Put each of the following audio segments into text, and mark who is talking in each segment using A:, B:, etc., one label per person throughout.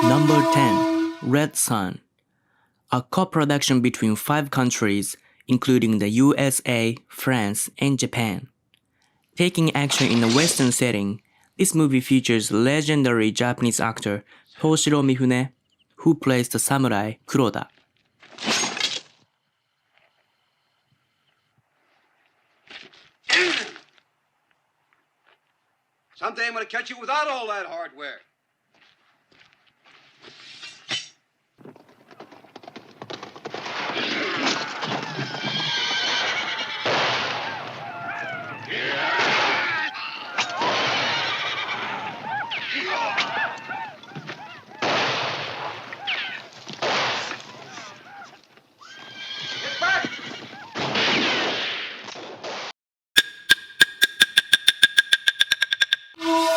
A: Number 10. Red Sun. A co-production between 5 countries, including the USA, France, and Japan. Taking action in a Western setting, this movie features legendary Japanese actor Toshiro Mifune, who plays the samurai Kuroda.
B: Someday I'm going to catch you without all that hardware.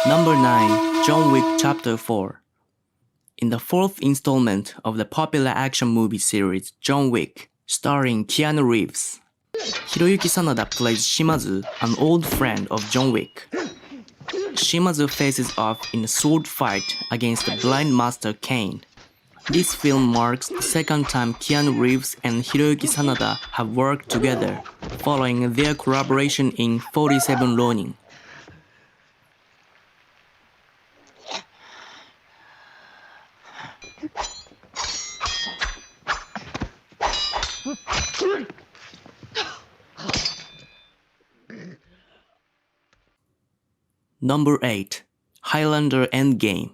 A: Number 9. John Wick Chapter 4. In the 4th installment of the popular action movie series John Wick, starring Keanu Reeves, Hiroyuki Sanada plays Shimazu, an old friend of John Wick. Shimazu faces off in a sword fight against the blind master Kane. This film marks the second time Keanu Reeves and Hiroyuki Sanada have worked together, following their collaboration in 47 Ronin. Number 8. Highlander Endgame.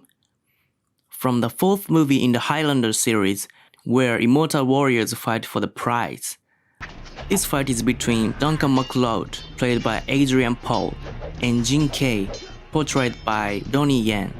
A: From the 4th movie in the Highlander series, where immortal warriors fight for the prize. This fight is between Duncan MacLeod, played by Adrian Paul, and Jin Kay, portrayed by Donnie Yen.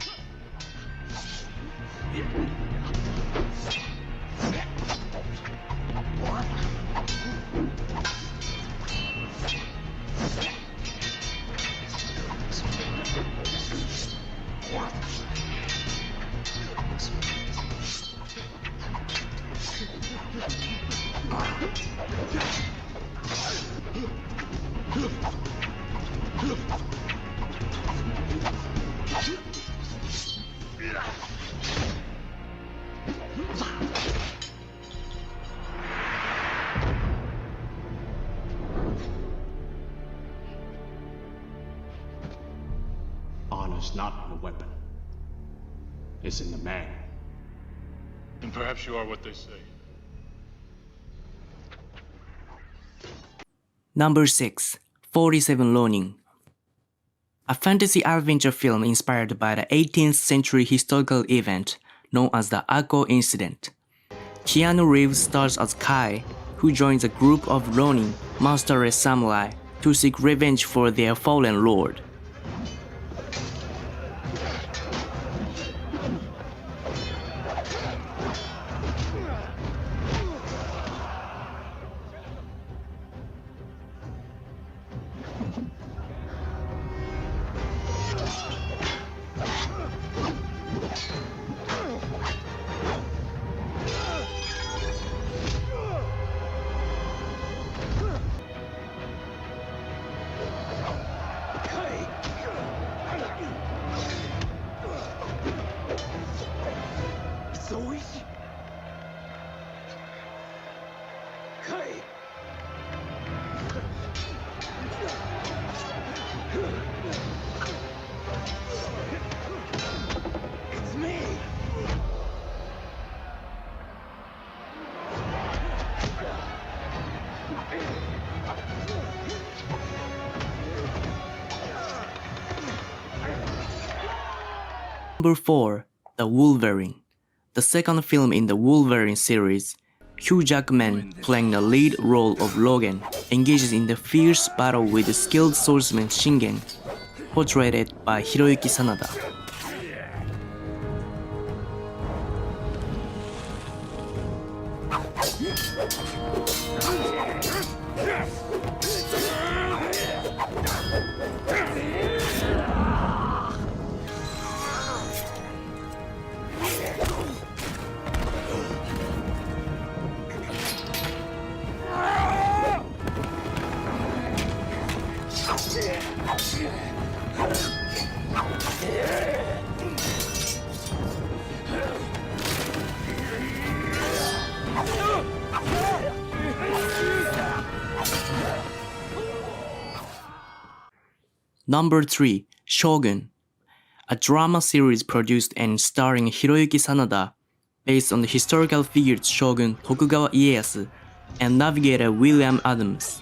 C: Honor's not in the weapon. It's in the man.
D: And perhaps you are what they say.
A: Number 6. 47 Ronin. A fantasy adventure film inspired by the 18th century historical event known as the Akko Incident. Keanu Reeves stars as Kai, who joins a group of Ronin, masterless samurai, to seek revenge for their fallen lord. Number 4. The Wolverine. The second film in the Wolverine series, Hugh Jackman, playing the lead role of Logan, engages in the fierce battle with the skilled swordsman Shingen, portrayed by Hiroyuki Sanada. Number 3. Shogun, a drama series produced and starring Hiroyuki Sanada, based on the historical figures Shogun Tokugawa Ieyasu and navigator William Adams.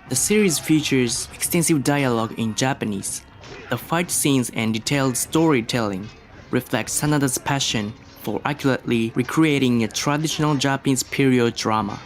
A: The series features extensive dialogue in Japanese. The fight scenes and detailed storytelling reflect Sanada's passion for accurately recreating a traditional Japanese period drama.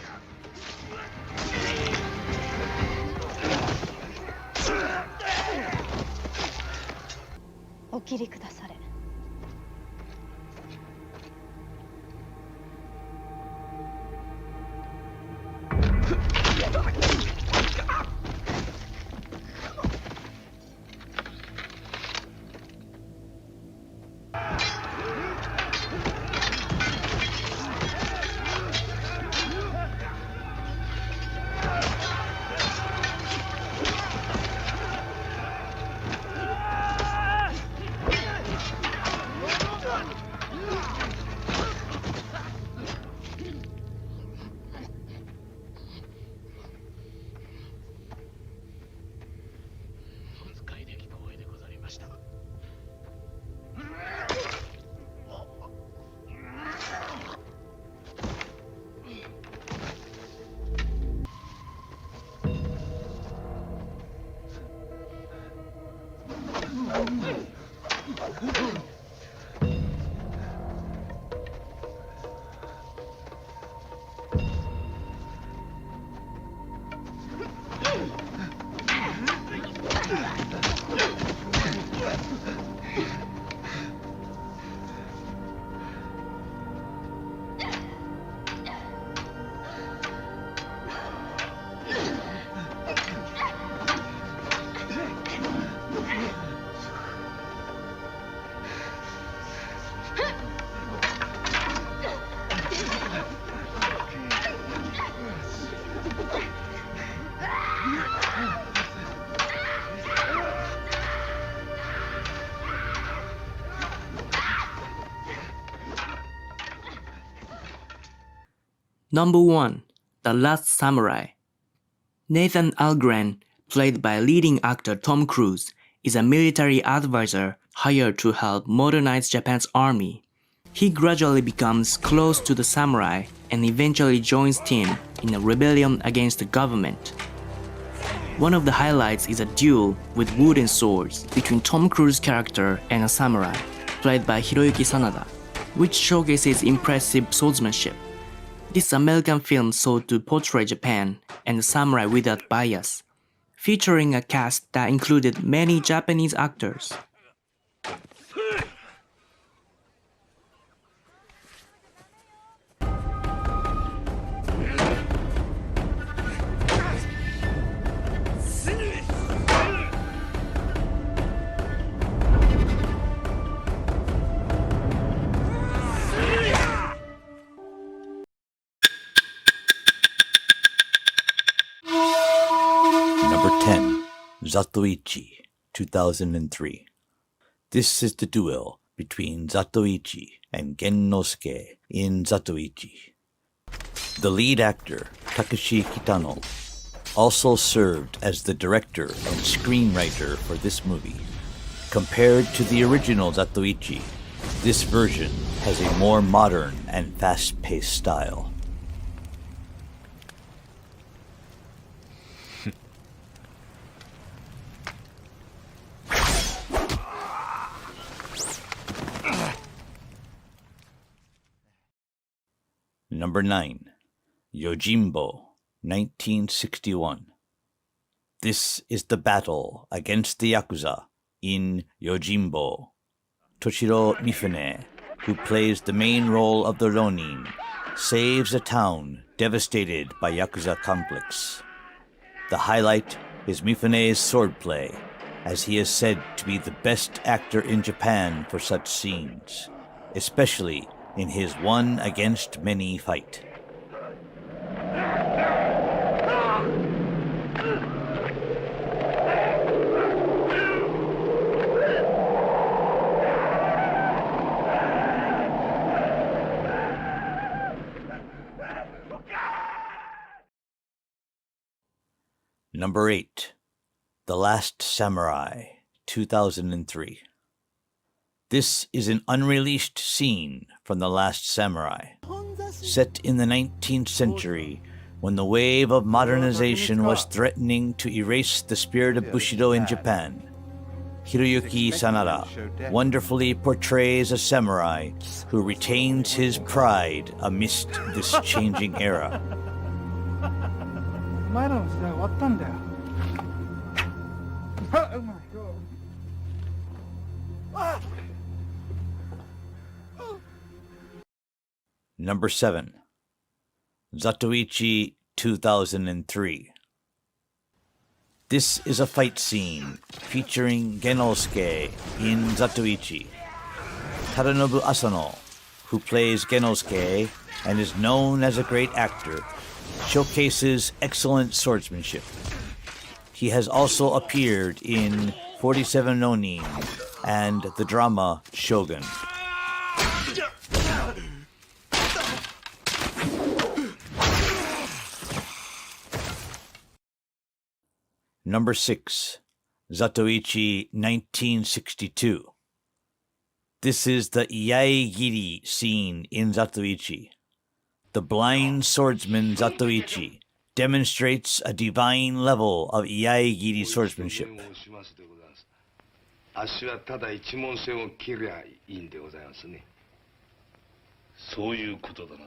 A: Number 1. The Last Samurai. Nathan Algren, played by leading actor Tom Cruise, is a military advisor hired to help modernize Japan's army. He gradually becomes close to the samurai and eventually joins them in a rebellion against the government. One of the highlights is a duel with wooden swords between Tom Cruise's character and a samurai, played by Hiroyuki Sanada, which showcases impressive swordsmanship. This American film sought to portray Japan and the samurai without bias, featuring a cast that included many Japanese actors.
E: Number 10. Zatoichi, 2003. This is the duel between Zatoichi and Gennosuke in Zatoichi. The lead actor, Takeshi Kitano, also served as the director and screenwriter for this movie. Compared to the original Zatoichi, this version has a more modern and fast-paced style. Number 9. Yojimbo, 1961. This is the battle against the Yakuza in Yojimbo. Toshiro Mifune, who plays the main role of the Ronin, saves a town devastated by Yakuza conflicts. The highlight is Mifune's swordplay, as he is said to be the best actor in Japan for such scenes, especially in his one against many fight. Number 8. The Last Samurai, 2003. This is an unreleased scene from The Last Samurai, set in the 19th century when the wave of modernization was threatening to erase the spirit of Bushido in Japan. Hiroyuki Sanada wonderfully portrays a samurai who retains his pride amidst this changing era.
F: お前らの時代終わったんだよ。Oh my God.
E: Number 7. Zatoichi, 2003. This is a fight scene featuring Genosuke in Zatoichi. Tadanobu Asano, who plays Genosuke and is known as a great actor, showcases excellent swordsmanship. He has also appeared in 47 Ronin and the drama Shogun. Number 6. Zatoichi, 1962. This is the Iaegiri scene in Zatoichi. The blind swordsman Zatoichi demonstrates a divine level of Iaegiri swordsmanship.
B: あっしはただ一文線を切りゃいいんでございますね。
D: そういうことだな。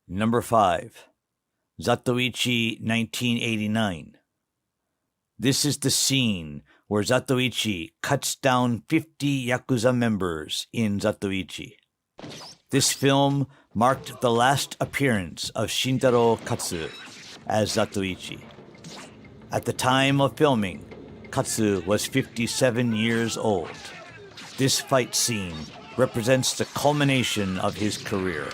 E: Number 5. Zatoichi, 1989. This is the scene where Zatoichi cuts down 50 Yakuza members in Zatoichi. This film marked the last appearance of Shintaro Katsu as Zatoichi. At the time of filming, Katsu was 57 years old. This fight scene represents the culmination of his career.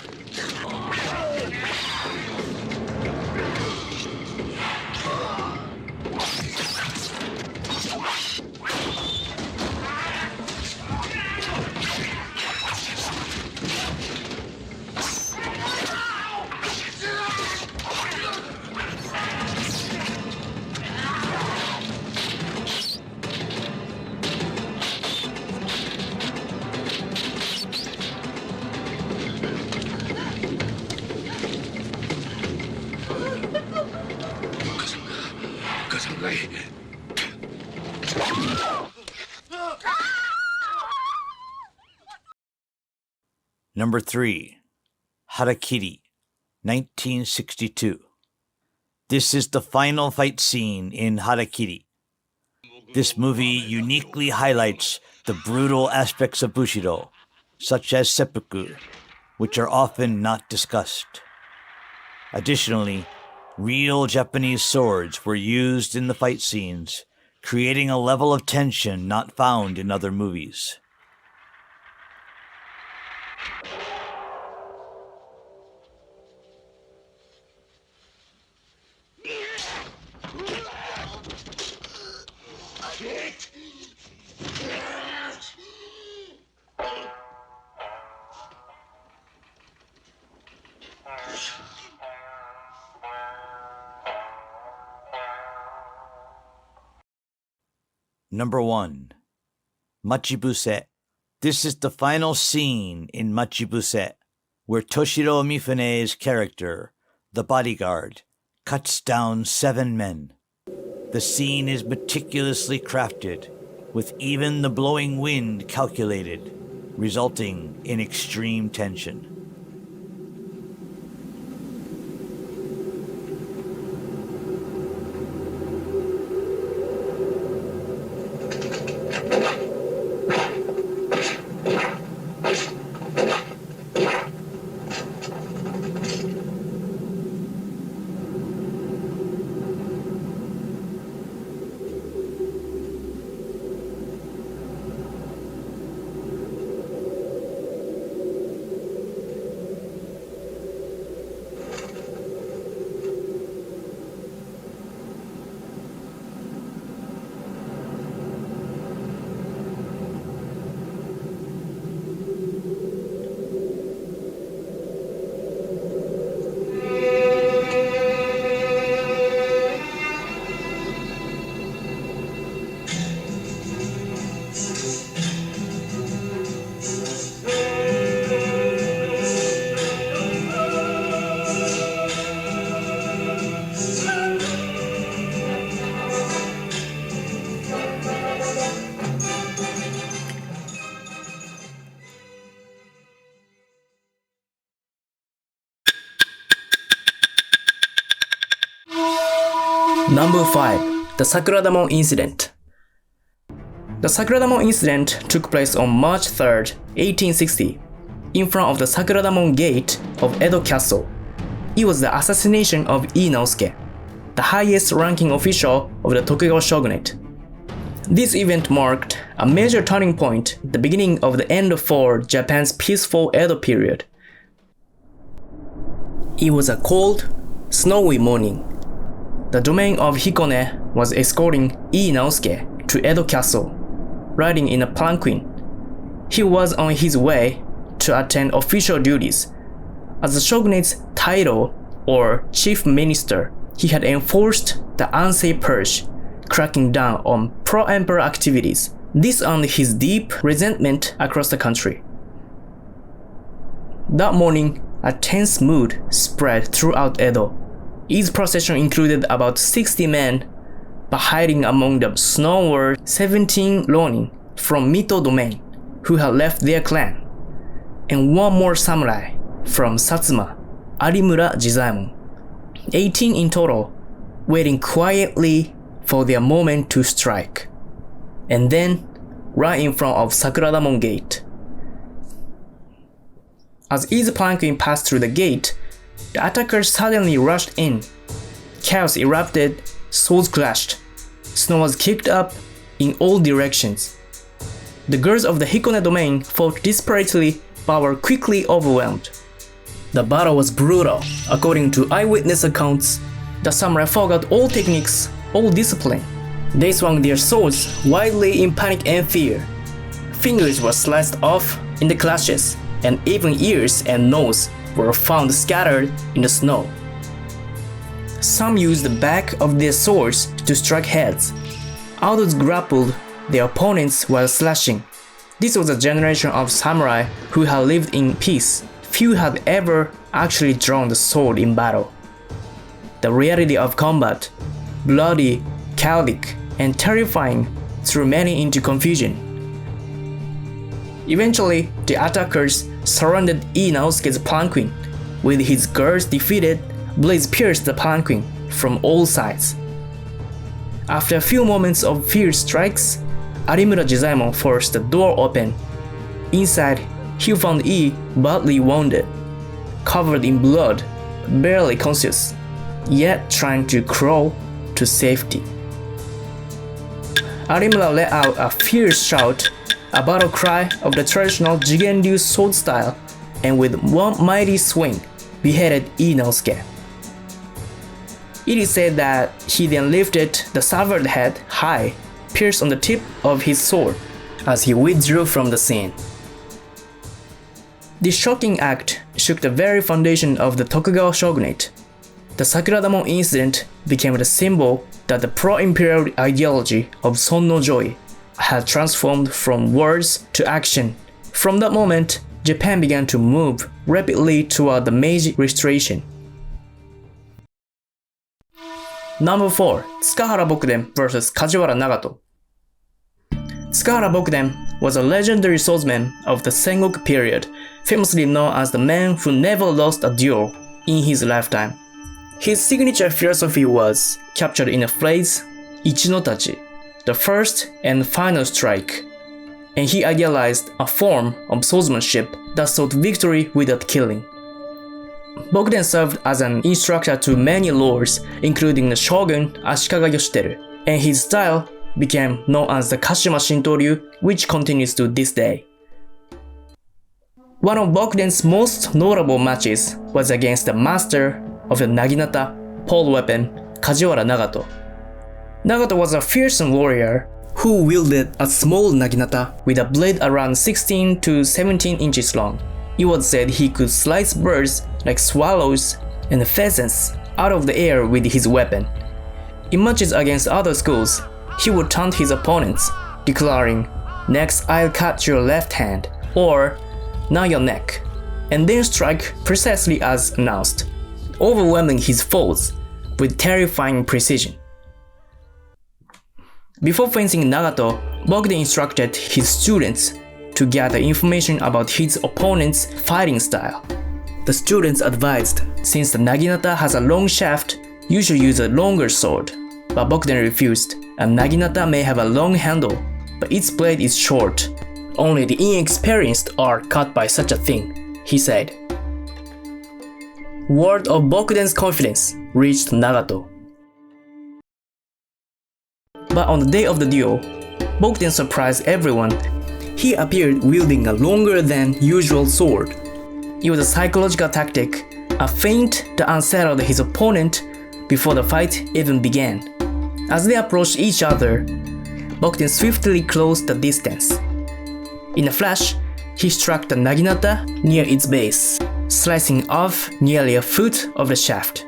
E: Number 3. Harakiri, 1962. This is the final fight scene in Harakiri. This movie uniquely highlights the brutal aspects of Bushido, such as seppuku, which are often not discussed. Additionally, real Japanese swords were used in the fight scenes, creating a level of tension not found in other movies. Number 1. Machibuse, This is the final scene in Machibuse, where Toshiro Mifune's character, the bodyguard, cuts down 7 men. The scene is meticulously crafted, with even the blowing wind calculated, resulting in extreme tension.
A: Number 5. The Sakuradamon Incident. The Sakuradamon incident took place on March 3, 1860, in front of the Sakuradamon Gate of Edo Castle. It was the assassination of Ii Naosuke, the highest ranking official of the Tokugawa shogunate. This event marked a major turning point, the beginning of the end for Japan's peaceful Edo period. It was a cold, snowy morning. The domain of Hikone was escorting Ii Naosuke to Edo Castle, riding in a palanquin. He was on his way to attend official duties. As the shogunate's title or chief minister, he had enforced the unsafe purge, cracking down on pro-emperor activities. This earned his deep resentment across the country. That morning, a tense mood spread throughout Edo. Ii's procession included about 60 men, but hiding among them were 17 ronin from Mito domain who had left their clan, and one more samurai from Satsuma, Arimura Jizaemon. 18 in total, waiting quietly for their moment to strike. And then, right in front of Sakuradamon Gate. As Ii's palanquin passed through the gate, the attackers suddenly rushed in. Chaos erupted, swords clashed. Snow was kicked up in all directions. The girls of the Hikone domain fought desperately but were quickly overwhelmed. The battle was brutal. According to eyewitness accounts, the samurai forgot all techniques, all discipline. They swung their swords wildly in panic and fear. Fingers were sliced off in the clashes, and even ears and nose were found scattered in the snow. Some used the back of their swords to strike heads. Others grappled their opponents while slashing. This was a generation of samurai who had lived in peace. Few had ever actually drawn the sword in battle. The reality of combat, bloody, chaotic, and terrifying, threw many into confusion. Eventually, the attackers surrounded Ii Naosuke's palanquin. With his girls defeated, blades pierced the palanquin from all sides. After a few moments of fierce strikes, Arimura Jizaemon forced the door open. Inside, he found Ii badly wounded, covered in blood, barely conscious, yet trying to crawl to safety. Arimura let out a fierce shout, a battle cry of the traditional Jigenryu sword style, and with one mighty swing, beheaded Ii Naosuke. It is said that he then lifted the severed head high, pierced on the tip of his sword, as he withdrew from the scene. This shocking act shook the very foundation of the Tokugawa shogunate. The Sakuradamon incident became the symbol that the pro-imperial ideology of Sonno Joi had transformed from words to action From that moment, Japan began to move rapidly toward the Meiji Restoration. Number 4. Tsukahara Bokuden vs Kajiwara Nagato. Tsukahara Bokuden was a legendary swordsman of the Sengoku period, famously known as the man who never lost a duel in his lifetime. His signature philosophy was captured in the phrase Ichinotachi, the first and final strike, and he idealized a form of swordsmanship that sought victory without killing. Bokuden served as an instructor to many lords, including the shogun Ashikaga Yoshiteru, and his style became known as the Kashima Shintoryu, which continues to this day. One of Bokuden's most notable matches was against the master of the Naginata pole weapon, Kajiwara Nagato. Nagato was a fearsome warrior who wielded a small naginata with a blade around 16 to 17 inches long. It was said he could slice birds like swallows and pheasants out of the air with his weapon. In matches against other schools, he would taunt his opponents, declaring, "Next I'll cut your left hand," or "Now your neck," and then strike precisely as announced, overwhelming his foes with terrifying precision. Before facing Nagato, Bokuden instructed his students to gather information about his opponent's fighting style. The students advised, since the Naginata has a long shaft, you should use a longer sword. But Bokuden refused. A Naginata may have a long handle, but its blade is short. Only the inexperienced are cut by such a thing, he said. Word of Bokuden's confidence reached Nagato. But on the day of the duel, Bokuden surprised everyone. He appeared wielding a longer than usual sword. It was a psychological tactic, a feint that unsettled his opponent before the fight even began. As they approached each other, Bokuden swiftly closed the distance. In a flash, he struck the Naginata near its base, slicing off nearly a foot of the shaft.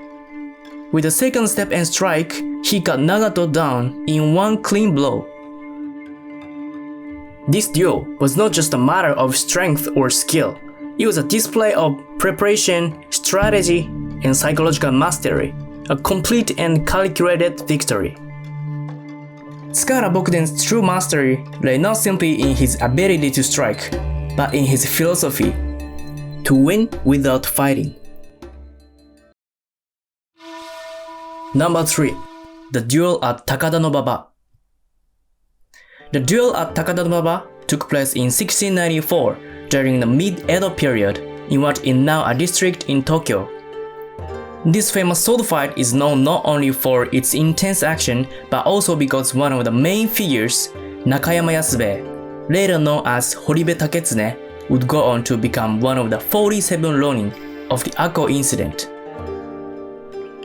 A: With a second step and strike, he cut Nagato down in one clean blow. This duel was not just a matter of strength or skill. It was a display of preparation, strategy, and psychological mastery, a complete and calculated victory. Tsukahara Bokuden's true mastery lay not simply in his ability to strike, but in his philosophy, to win without fighting. Number 3. The Duel at Takada-no-baba. The duel at Takada-no-baba took place in 1694 during the mid-Edo period in what is now a district in Tokyo. This famous sword fight is known not only for its intense action but also because one of the main figures, Nakayama Yasube, later known as Horibe Taketsune, would go on to become one of the 47 Ronin of the Akko incident.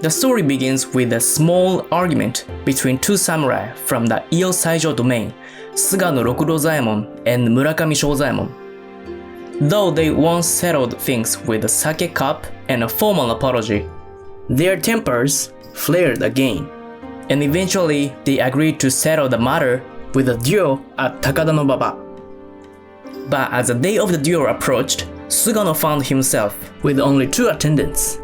A: The story begins with a small argument between two samurai from the Iyo Saijo domain, Sugano Rokurozaemon and Murakami Shozaemon. Though they once settled things with a sake cup and a formal apology, their tempers flared again, and eventually they agreed to settle the matter with a duel at Takada-no-baba. But as the day of the duel approached, Sugano found himself with only 2 attendants,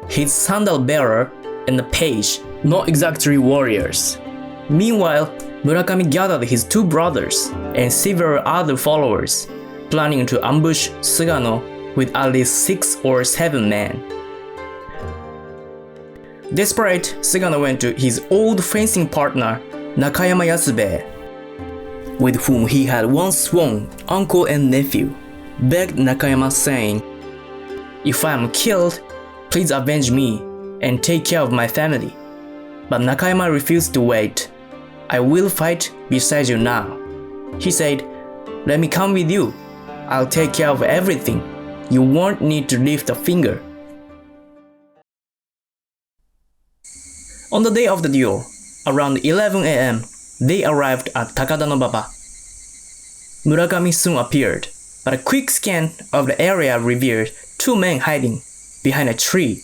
A: his sandal bearer and a page, not exactly warriors. Meanwhile, Murakami gathered his 2 brothers and several other followers, planning to ambush Sugano with at least 6 or 7 men. Desperate, Sugano went to his old fencing partner, Nakayama Yasube, with whom he had once sworn uncle and nephew, begged Nakayama saying, "If I am killed, please avenge me and take care of my family." But Nakayama refused to wait. "I will fight beside you now," he said. "Let me come with you. I'll take care of everything. You won't need to lift a finger." On the day of the duel, around 11 a.m., they arrived at Takada-no-baba. Murakami soon appeared, but a quick scan of the area revealed 2 men hiding behind a tree,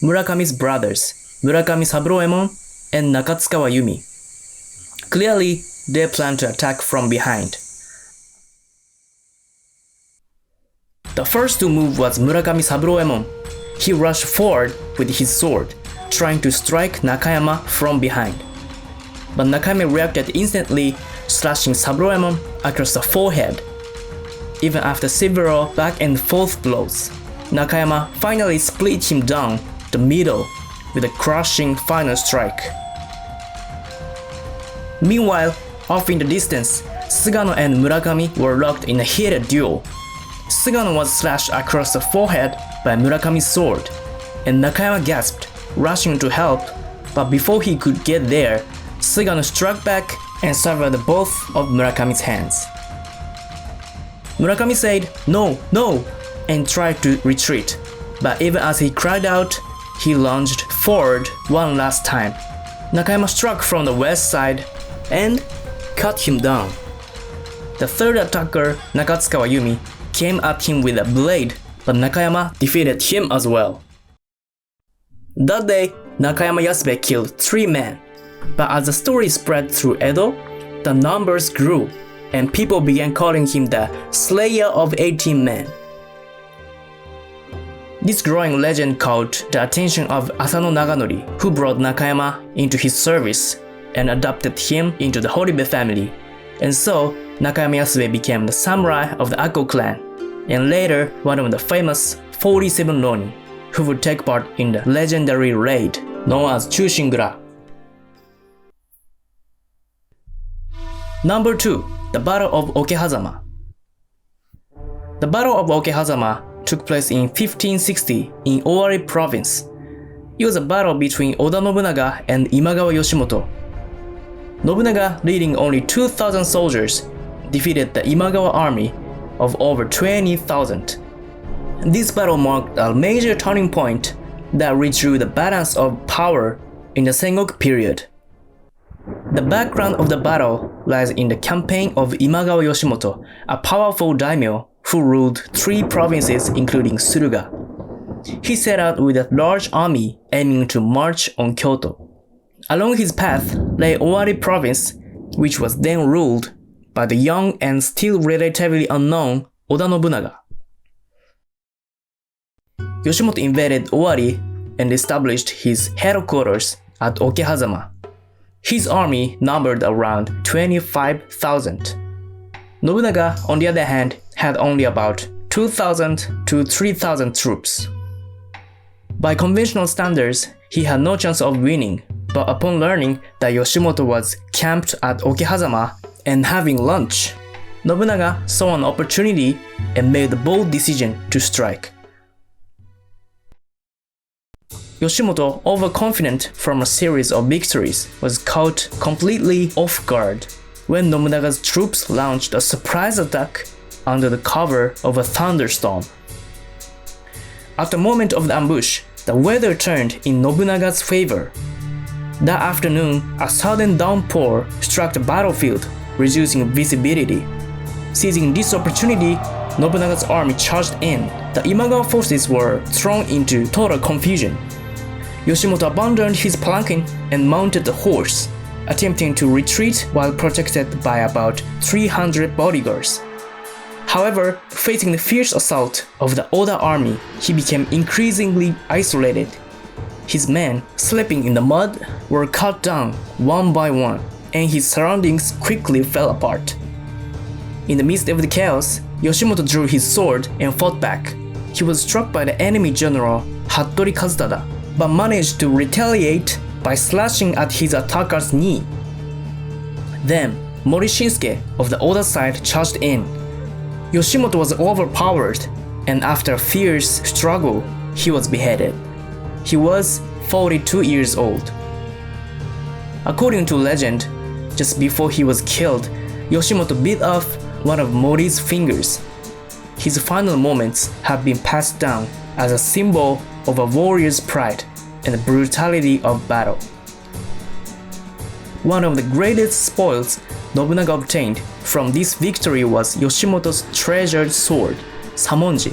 A: Murakami's brothers, Murakami-saburo and Nakatsukawa Yumi. Clearly, they planned to attack from behind. The first to move was Murakami Saburoemon. He rushed forward with his sword, trying to strike Nakayama from behind. But Nakayama reacted instantly, slashing Saburoemon across the forehead. Even after several back and forth blows, Nakayama finally split him down the middle with a crushing final strike. Meanwhile, off in the distance, Sugano and Murakami were locked in a heated duel. Sugano was slashed across the forehead by Murakami's sword, and Nakayama gasped, rushing to help, but before he could get there, Sugano struck back and severed both of Murakami's hands. Murakami said, "No, no," and tried to retreat, but even as he cried out, he lunged forward one last time. Nakayama struck from the west side and cut him down. The third attacker, Nakatsukawa Yumi, came at him with a blade, but Nakayama defeated him as well. That day, Nakayama Yasube killed 3 men, but as the story spread through Edo, the numbers grew, and people began calling him the Slayer of 18 Men. This growing legend caught the attention of Asano Naganori, who brought Nakayama into his service and adopted him into the Horibe family, and so Nakayama Yasube became the samurai of the Akko clan, and later one of the famous 47 Ronin, who would take part in the legendary raid known as Chushingura. Number 2. The Battle of Okehazama. The Battle of Okehazama took place in 1560 in Owari province. It was a battle between Oda Nobunaga and Imagawa Yoshimoto. Nobunaga, leading only 2,000 soldiers, defeated the Imagawa army of over 20,000. This battle marked a major turning point that redrew the balance of power in the Sengoku period. The background of the battle lies in the campaign of Imagawa Yoshimoto, a powerful daimyo who ruled 3 provinces including Suruga. He set out with a large army aiming to march on Kyoto. Along his path lay Owari province, which was then ruled by the young and still relatively unknown Oda Nobunaga. Yoshimoto invaded Owari and established his headquarters at Okehazama. His army numbered around 25,000. Nobunaga, on the other hand, had only about 2,000 to 3,000 troops. By conventional standards, he had no chance of winning, but upon learning that Yoshimoto was camped at Okehazama and having lunch, Nobunaga saw an opportunity and made the bold decision to strike. Yoshimoto, overconfident from a series of victories, was caught completely off guard when Nobunaga's troops launched a surprise attack under the cover of a thunderstorm. At the moment of the ambush, the weather turned in Nobunaga's favor. That afternoon, a sudden downpour struck the battlefield, reducing visibility. Seizing this opportunity, Nobunaga's army charged in. The Imagawa forces were thrown into total confusion. Yoshimoto abandoned his palanquin and mounted a horse, attempting to retreat while protected by about 300 bodyguards. However, facing the fierce assault of the Oda army, he became increasingly isolated. His men, sleeping in the mud, were cut down one by one, and his surroundings quickly fell apart. In the midst of the chaos, Yoshimoto drew his sword and fought back. He was struck by the enemy general Hattori Kazutada, but managed to retaliate by slashing at his attacker's knee. Then, Mori Shinsuke of the Oda side charged in. Yoshimoto was overpowered, and after a fierce struggle, he was beheaded. He was 42 years old. According to legend, just before he was killed, Yoshimoto bit off one of Mori's fingers. His final moments have been passed down as a symbol of a warrior's pride and the brutality of battle. One of the greatest spoils Nobunaga obtained from this victory was Yoshimoto's treasured sword, Samonji,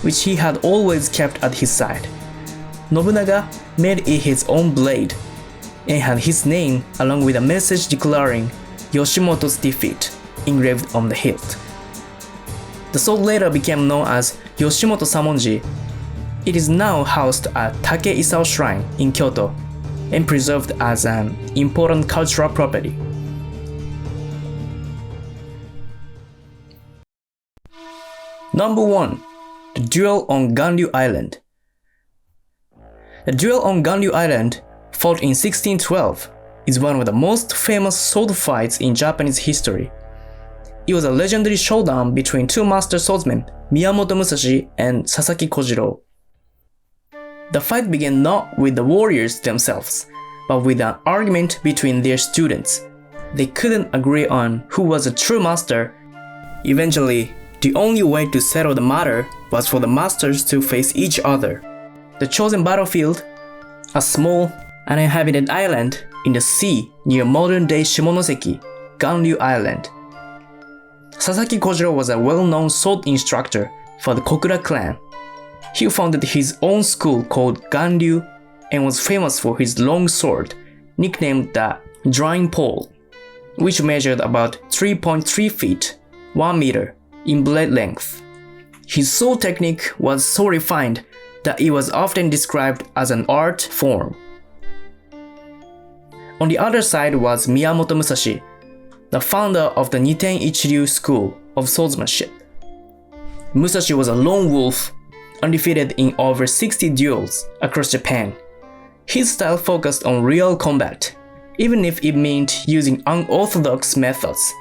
A: which he had always kept at his side. Nobunaga made it his own blade and had his name along with a message declaring Yoshimoto's defeat engraved on the hilt. The sword later became known as Yoshimoto Samonji. It is now housed at Take Isao Shrine in Kyoto and preserved as an important cultural property. Number 1. The Duel on Ganryu Island. The duel on Ganryu Island, fought in 1612, is one of the most famous sword fights in Japanese history. It was a legendary showdown between two master swordsmen, Miyamoto Musashi and Sasaki Kojiro. The fight began not with the warriors themselves, but with an argument between their students. They couldn't agree on who was a true master. Eventually, the only way to settle the matter was for the masters to face each other. The chosen battlefield, a small, uninhabited island in the sea near modern-day Shimonoseki, Ganryu Island. Sasaki Kojiro was a well-known sword instructor for the Kokura clan. He founded his own school called Ganryu and was famous for his long sword, nicknamed the Drawing Pole, which measured about 3.3 feet, 1 meter, in blade length. His sword technique was so refined that it was often described as an art form. On the other side was Miyamoto Musashi, the founder of the Niten Ichiryu school of swordsmanship. Musashi was a lone wolf, undefeated in over 60 duels across Japan. His style focused on real combat, even if it meant using unorthodox methods.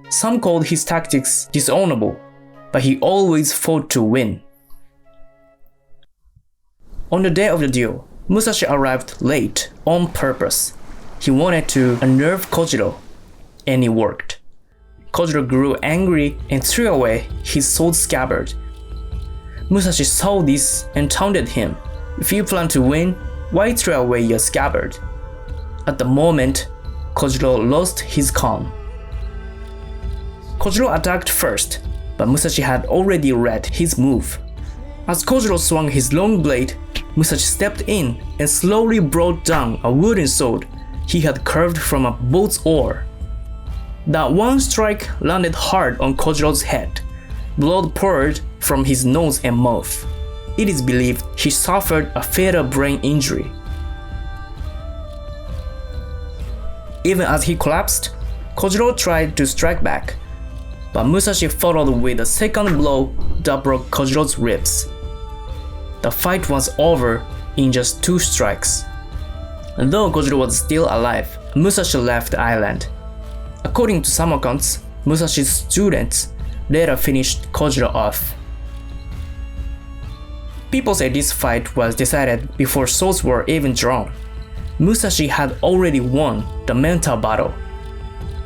A: Some called his tactics dishonorable, but he always fought to win. On the day of the duel, Musashi arrived late on purpose. He wanted to unnerve Kojiro, and it worked. Kojiro grew angry and threw away his sword scabbard. Musashi saw this and taunted him. "If you plan to win, why throw away your scabbard?" At the moment, Kojiro lost his calm. Kojiro attacked first, but Musashi had already read his move. As Kojiro swung his long blade, Musashi stepped in and slowly brought down a wooden sword he had carved from a boat's oar. That one strike landed hard on Kojiro's head. Blood poured from his nose and mouth. It is believed he suffered a fatal brain injury. Even as he collapsed, Kojiro tried to strike back, but Musashi followed with a second blow that broke Kojiro's ribs. The fight was over in just 2 strikes. Though Kojiro was still alive, Musashi left the island. According to some accounts, Musashi's students later finished Kojiro off. People say this fight was decided before swords were even drawn. Musashi had already won the mental battle.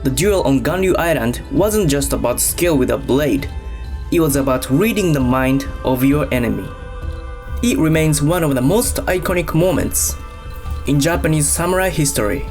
A: The duel on Ganryu Island wasn't just about skill with a blade, it was about reading the mind of your enemy. It remains one of the most iconic moments in Japanese samurai history.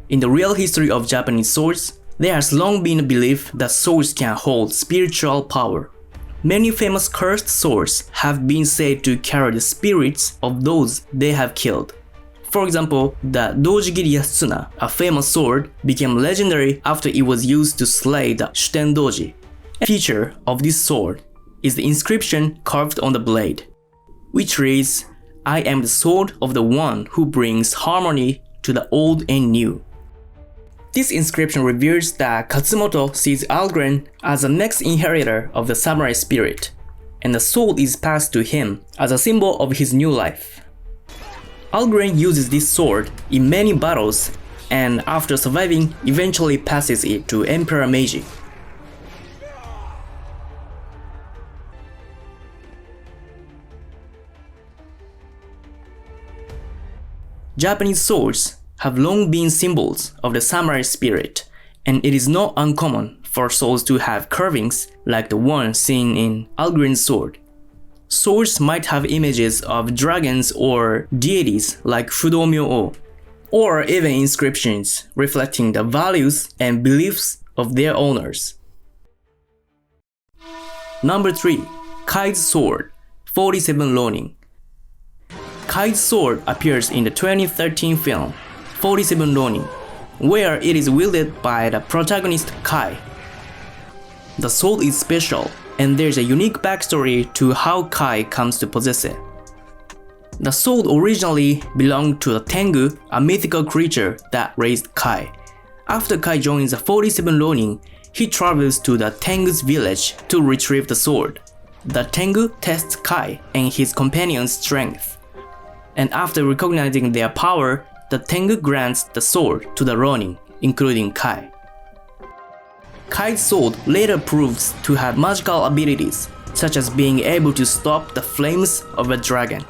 A: In the real history of Japanese swords, there has long been a belief that swords can hold spiritual power. Many famous cursed swords have been said to carry the spirits of those they have killed. For example, the Dojigiri Yasuna, a famous sword, became legendary after it was used to slay the Shuten Doji. A feature of this sword is the inscription carved on the blade, which reads, "I am the sword of the one who brings harmony to the old and new." This inscription reveals that Katsumoto sees Algren as the next inheritor of the samurai spirit, and the sword is passed to him as a symbol of his new life. Algren uses this sword in many battles and after surviving eventually passes it to Emperor Meiji. Japanese swords have long been symbols of the samurai spirit, and it is not uncommon for swords to have carvings like the one seen in Algren's sword. Swords might have images of dragons or deities like Fudomyo-o. or even inscriptions reflecting the values and beliefs of their owners. Number 3. Kai's Sword, 47 Ronin. Kai's sword appears in the 2013 film 47 Ronin, where it is wielded by the protagonist Kai. The sword is special, and there's a unique backstory to how Kai comes to possess it. The sword originally belonged to the Tengu, a mythical creature that raised Kai. After Kai joins the 47 Ronin, he travels to the Tengu's village to retrieve the sword. The Tengu tests Kai and his companion's strength, and after recognizing their power, the Tengu grants the sword to the Ronin, including Kai. Kai's sword later proves to have magical abilities, such as being able to stop the flames of a dragon.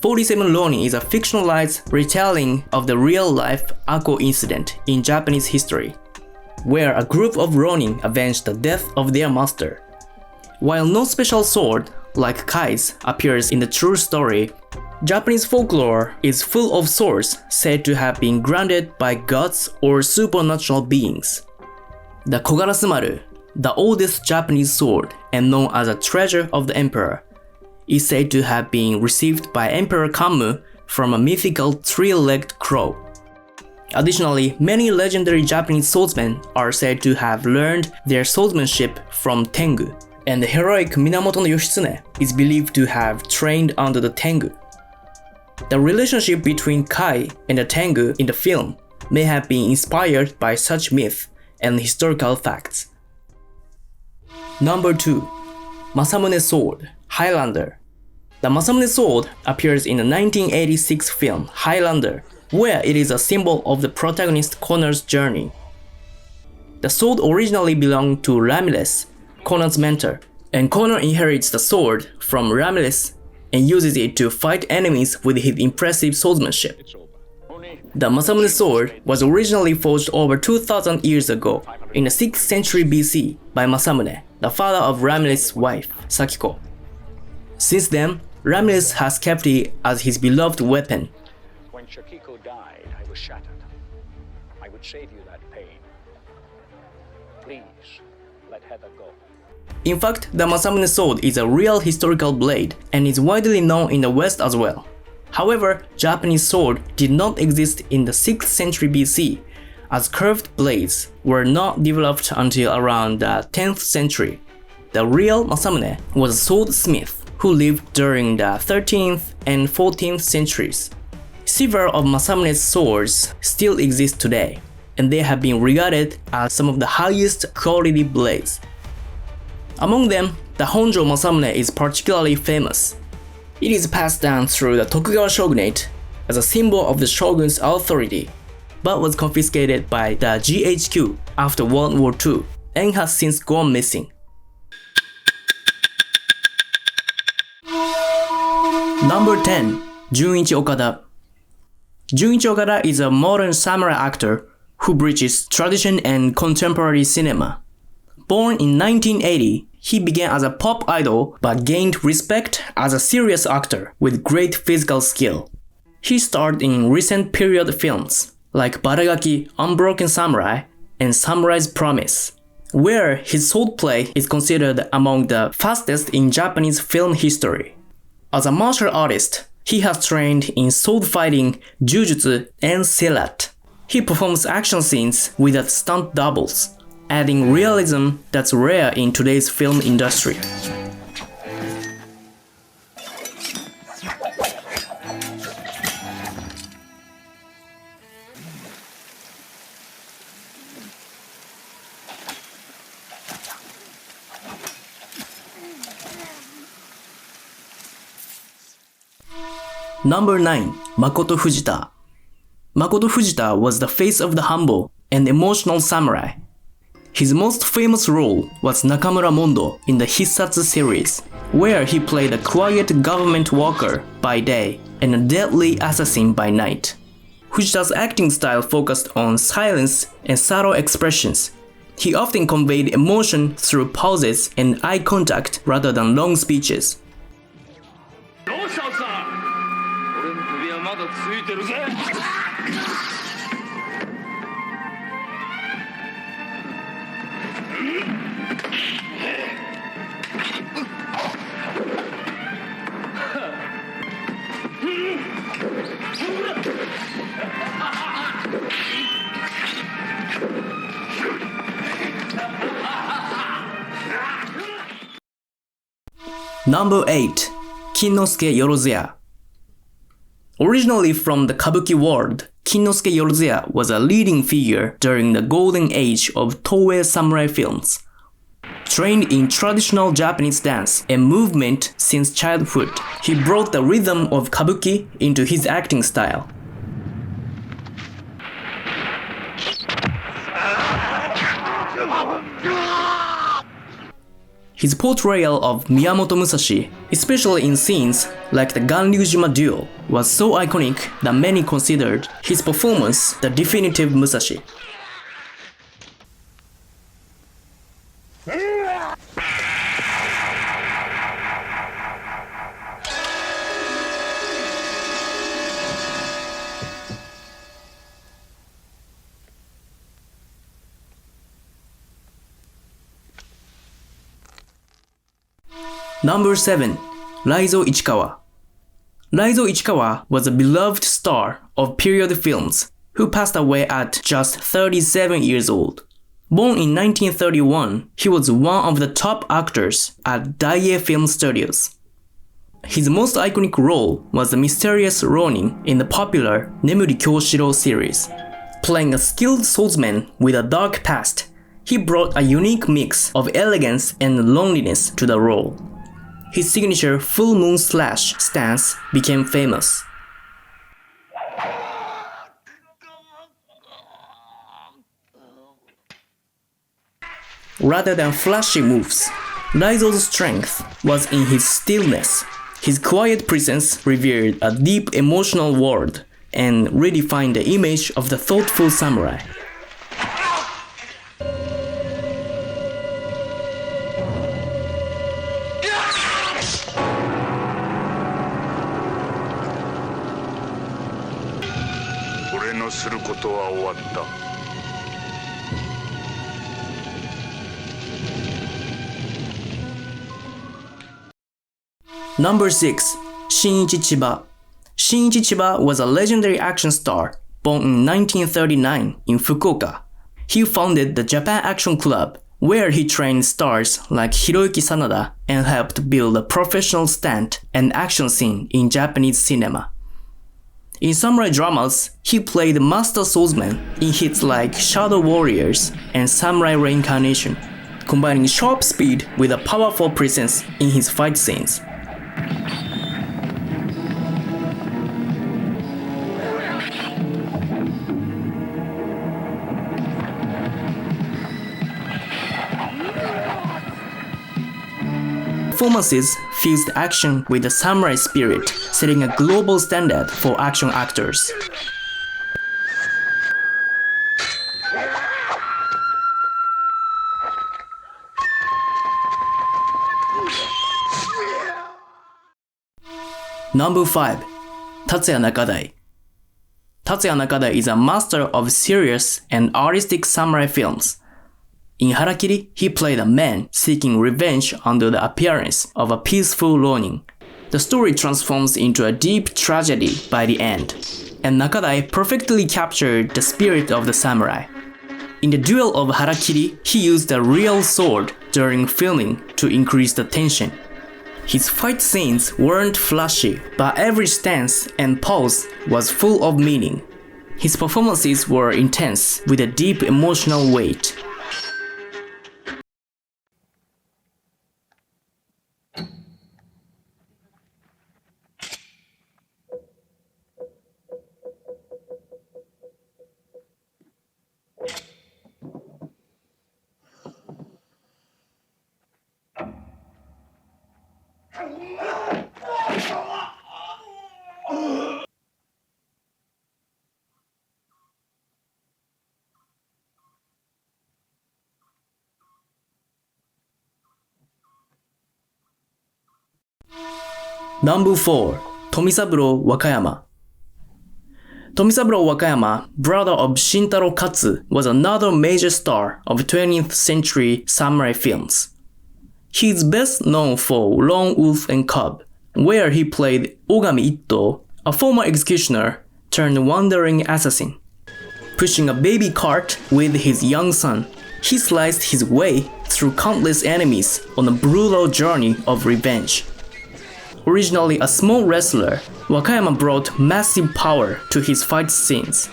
A: "47 Ronin" is a fictionalized retelling of the real-life Ako incident in Japanese history, where a group of Ronin avenged the death of their master. While no special sword, like Kai's, appears in the true story, Japanese folklore is full of swords said to have been granted by gods or supernatural beings. The Kogarasumaru, the oldest Japanese sword and known as a treasure of the emperor, is said to have been received by Emperor Kanmu from a mythical three-legged crow. Additionally, many legendary Japanese swordsmen are said to have learned their swordsmanship from Tengu, and the heroic Minamoto no Yoshitsune is believed to have trained under the Tengu. The relationship between Kai and the Tengu in the film may have been inspired by such myth and historical facts. Number 2. Masamune Sword, Highlander. The Masamune sword appears in the 1986 film Highlander, where it is a symbol of the protagonist Connor's journey. The sword originally belonged to Ramilles, Connor's mentor, and Connor inherits the sword from Ramilles and uses it to fight enemies with his impressive swordsmanship. The Masamune sword was originally forged over 2000 years ago in the 6th century BC by Masamune, the father of Ramilles' wife, Sakiko. Since then, Ramilles has kept it as his beloved weapon.
F: When Shakiko died, I was shattered. I would save you that pain. Please, let Heather go.
A: In fact, the Masamune sword is a real historical blade and is widely known in the West as well. However, Japanese sword did not exist in the 6th century BC, as curved blades were not developed until around the 10th century. The real Masamune was a swordsmith who lived during the 13th and 14th centuries. Several of Masamune's swords still exist today, and they have been regarded as some of the highest quality blades. Among them, the Honjo Masamune is particularly famous. It is passed down through the Tokugawa shogunate as a symbol of the shogun's authority, but was confiscated by the GHQ after World War II and has since gone missing. Number 10. Junichi Okada. Junichi Okada is a modern samurai actor who bridges tradition and contemporary cinema. Born in 1980, he began as a pop idol but gained respect as a serious actor with great physical skill. He starred in recent period films like Baragaki, Unbroken Samurai, and Samurai's Promise, where his swordplay is considered among the fastest in Japanese film history. As a martial artist, he has trained in sword fighting, jujutsu, and silat. He performs action scenes with stunt doubles, adding realism that's rare in today's film industry. Number 9. Makoto Fujita. Makoto Fujita was the face of the humble and emotional samurai. His most famous role was Nakamura Mondo in the Hissatsu series, where he played a quiet government worker by day and a deadly assassin by night. Fujita's acting style focused on silence and subtle expressions. He often conveyed emotion through pauses and eye contact rather than long speeches.
D: いてるぜ。
A: Number 8. Kinnosuke Yorozuya. Originally from the kabuki world, Kinnosuke Yorozuya was a leading figure during the golden age of Toei samurai films. Trained in traditional Japanese dance and movement since childhood, he brought the rhythm of kabuki into his acting style. His portrayal of Miyamoto Musashi, especially in scenes like the Ganryujima duel, was so iconic that many considered his performance the definitive Musashi. Number 7. Raizo Ichikawa. Raizo Ichikawa was a beloved star of period films who passed away at just 37 years old. Born in 1931, he was one of the top actors at Daiei Film Studios. His most iconic role was the mysterious Ronin in the popular Nemuri Kyoshiro series. Playing a skilled swordsman with a dark past, he brought a unique mix of elegance and loneliness to the role. His signature full moon slash stance became famous. Rather than flashy moves, Raizo's strength was in his stillness. His quiet presence revealed a deep emotional world and redefined the image of the thoughtful samurai. Number 6. Shinichi Chiba. Shinichi Chiba was a legendary action star born in 1939 in Fukuoka. He founded the Japan Action Club, where he trained stars like Hiroyuki Sanada and helped build a professional stunt and action scene in Japanese cinema. In samurai dramas, he played master swordsman in hits like Shadow Warriors and Samurai Reincarnation, combining sharp speed with a powerful presence in his fight scenes. Performances fused action with the samurai spirit, setting a global standard for action actors. Number 5. Tatsuya Nakadai. Tatsuya Nakadai is a master of serious and artistic samurai films. In Harakiri, he played a man seeking revenge under the appearance of a peaceful Ronin. The story transforms into a deep tragedy by the end, and Nakadai perfectly captured the spirit of the samurai. In the duel of Harakiri, he used a real sword during filming to increase the tension. His fight scenes weren't flashy, but every stance and pose was full of meaning. His performances were intense with a deep emotional weight. Number 4. Tomisaburo Wakayama. Tomisaburo Wakayama, brother of Shintaro Katsu, was another major star of 20th century samurai films. He is best known for Lone Wolf and Cub, where he played Ogami Itto, a former executioner turned wandering assassin. Pushing a baby cart with his young son, he sliced his way through countless enemies on a brutal journey of revenge. Originally a small wrestler, Wakayama brought massive power to his fight scenes.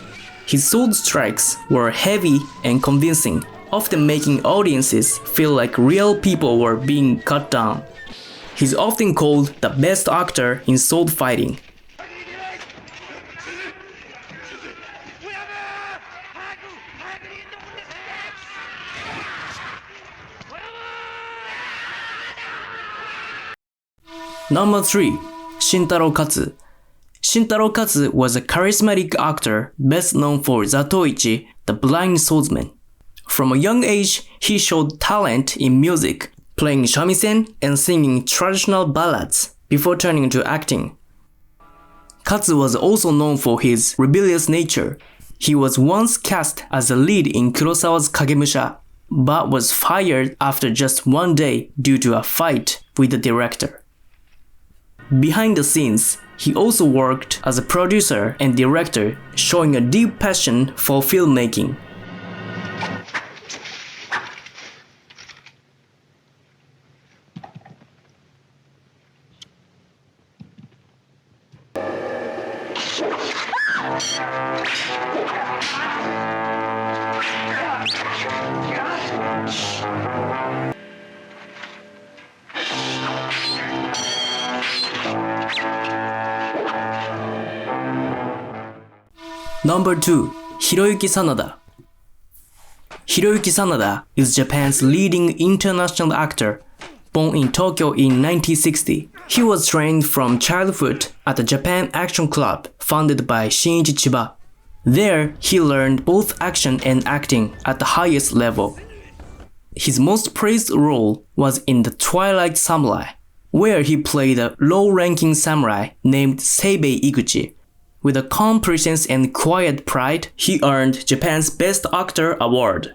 A: His sword strikes were heavy and convincing, often making audiences feel like real people were being cut down. He's often called the best actor in sword fighting. Number 3. Shintaro Katsu. Shintaro Katsu was a charismatic actor best known for Zatoichi, the blind swordsman. From a young age, he showed talent in music, playing shamisen and singing traditional ballads before turning to acting. Katsu was also known for his rebellious nature. He was once cast as a lead in Kurosawa's Kagemusha, but was fired after just one day due to a fight with the director. Behind the scenes, he also worked as a producer and director, showing a deep passion for filmmaking. Number 2. Hiroyuki Sanada. Hiroyuki Sanada is Japan's leading international actor. Born in Tokyo in 1960, he was trained from childhood at the Japan Action Club founded by Shinichi Chiba. There, he learned both action and acting at the highest level. His most praised role was in The Twilight Samurai, where he played a low-ranking samurai named Seibei Iguchi. With a calm presence and quiet pride, he earned Japan's Best Actor award.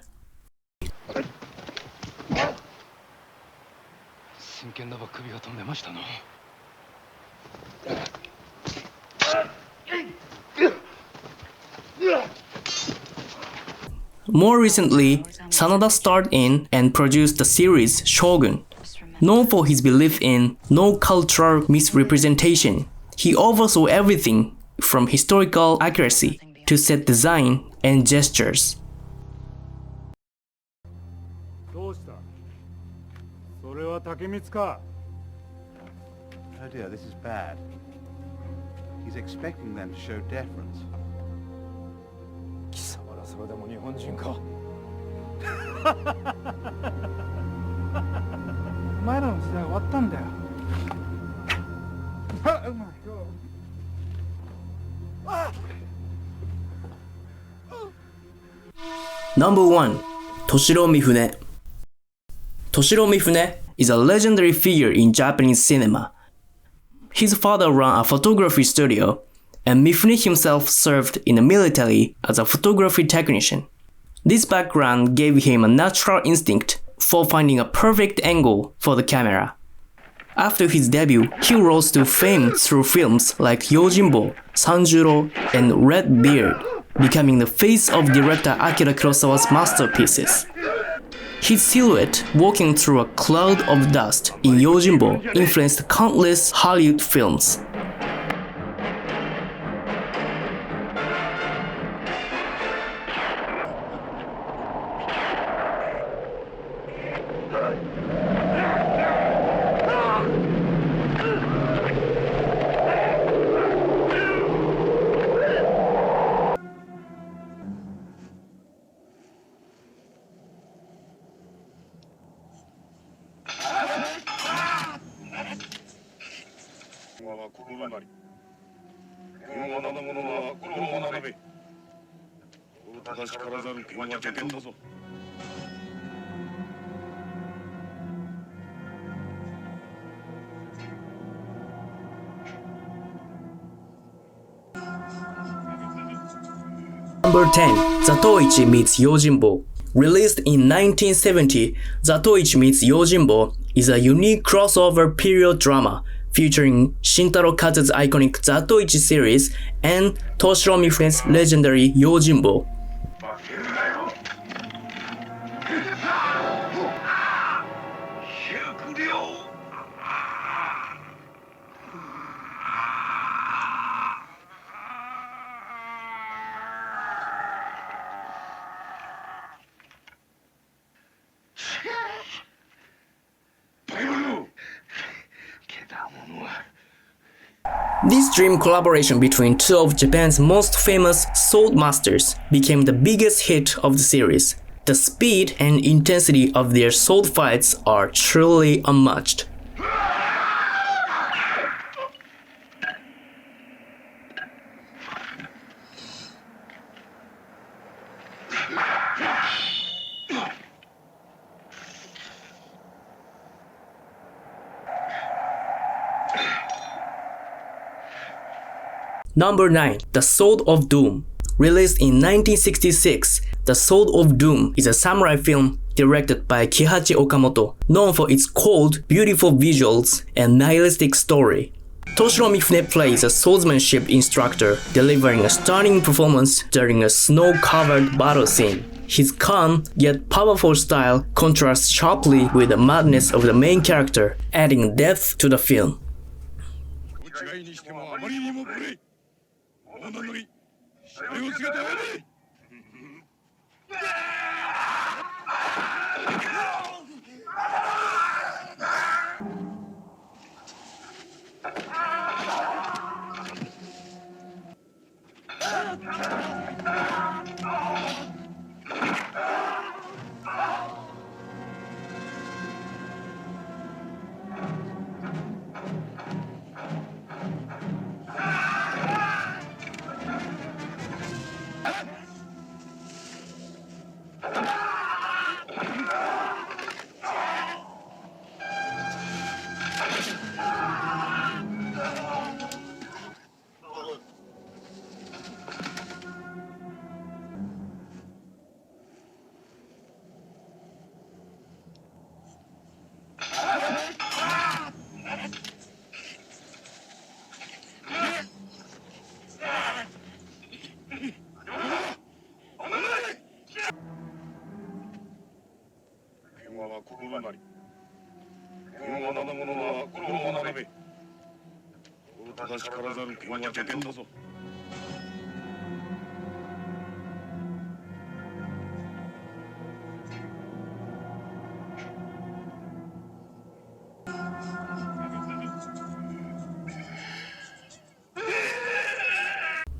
A: More recently, Sanada starred in and produced the series Shogun. Known for his belief in no cultural misrepresentation, he oversaw everything from historical accuracy to set design and gestures.
G: Oh dear, this is bad. He's expecting them to show deference.
A: Number 1. Toshiro Mifune. Toshiro Mifune is a legendary figure in Japanese cinema. His father ran a photography studio, and Mifune himself served in the military as a photography technician. This background gave him a natural instinct for finding a perfect angle for the camera. After his debut, he rose to fame through films like Yojimbo, Sanjuro, and Red Beard, becoming the face of director Akira Kurosawa's masterpieces. His silhouette walking through a cloud of dust in Yojimbo influenced countless Hollywood films. Number 10. Zatoichi meets Yojimbo. Released in 1970, Zatoichi meets Yojimbo is a unique crossover period drama featuring Shintaro Katsu's iconic Zatoichi series and Toshiro Mifune's legendary Yojimbo. This dream collaboration between two of Japan's most famous sword masters became the biggest hit of the series. The speed and intensity of their sword fights are truly unmatched. Number 9. The Sword of Doom. Released in 1966, The Sword of Doom is a samurai film directed by Kihachi Okamoto, known for its cold, beautiful visuals and nihilistic story. Toshiro Mifune plays a swordsmanship instructor, delivering a stunning performance during a snow-covered battle scene. His calm yet powerful style contrasts sharply with the madness of the main character, adding depth to the film.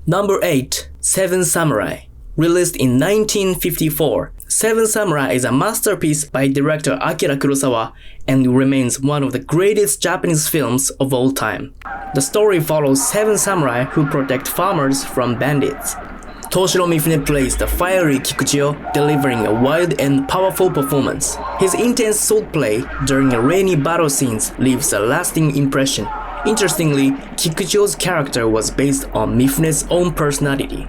A: Number 8. Seven Samurai. Released in 1954, Seven Samurai is a masterpiece by director Akira Kurosawa and remains one of the greatest Japanese films of all time. The story follows seven samurai who protect farmers from bandits. Toshiro Mifune plays the fiery Kikuchiyo, delivering a wild and powerful performance. His intense swordplay during rainy battle scenes leaves a lasting impression. Interestingly, Kikuchiyo's character was based on Mifune's own personality.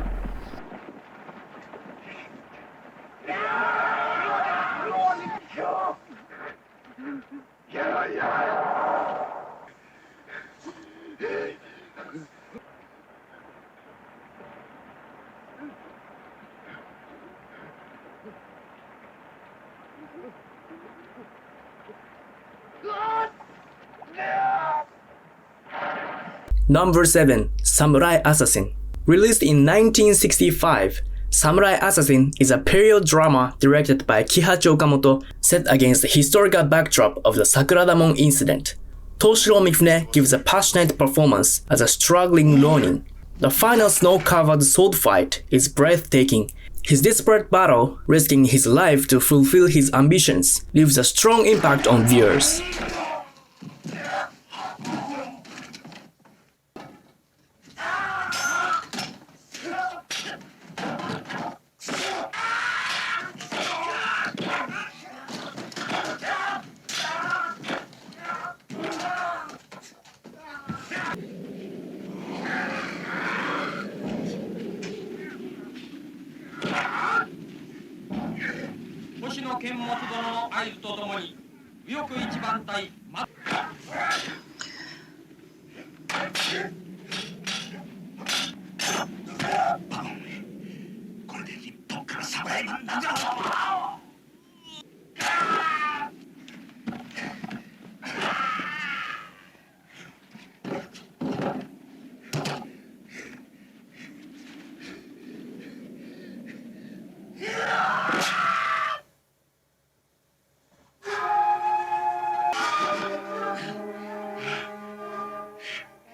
A: Number 7. Samurai Assassin. Released in 1965, Samurai Assassin is a period drama directed by Kihachi Okamoto set against the historical backdrop of the Sakuradamon incident. Toshiro Mifune gives a passionate performance as a struggling ronin. The final snow-covered sword fight is breathtaking. His desperate battle, risking his life to fulfill his ambitions, leaves a strong impact on viewers.
H: 剣持殿の合図とともに右翼一番隊
D: これで日本から侍がなくなる。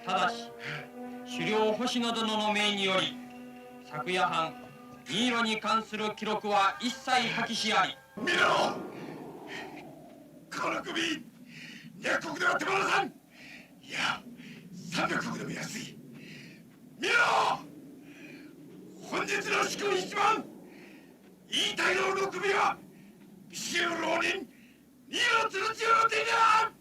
H: ただし狩猟星野殿の命により昨夜半新色に関する記録は一切破棄しあり。
D: 見ろ、この首200石では手放さん。いや300石でも安い。見ろ、本日の主君一番いい大老の首は死の浪人新色鶴千代の手にある。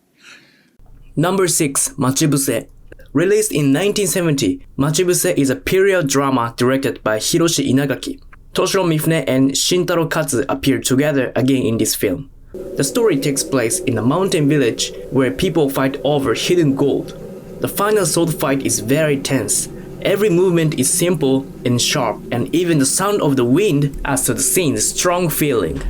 A: Number 6, Machibuse. Released in 1970, Machibuse is a period drama directed by Hiroshi Inagaki. Toshiro Mifune and Shintaro Katsu appear together again in this film. The story takes place in a mountain village where people fight over hidden gold. The final sword fight is very tense. Every movement is simple and sharp, and even the sound of the wind adds to the scene's strong feeling.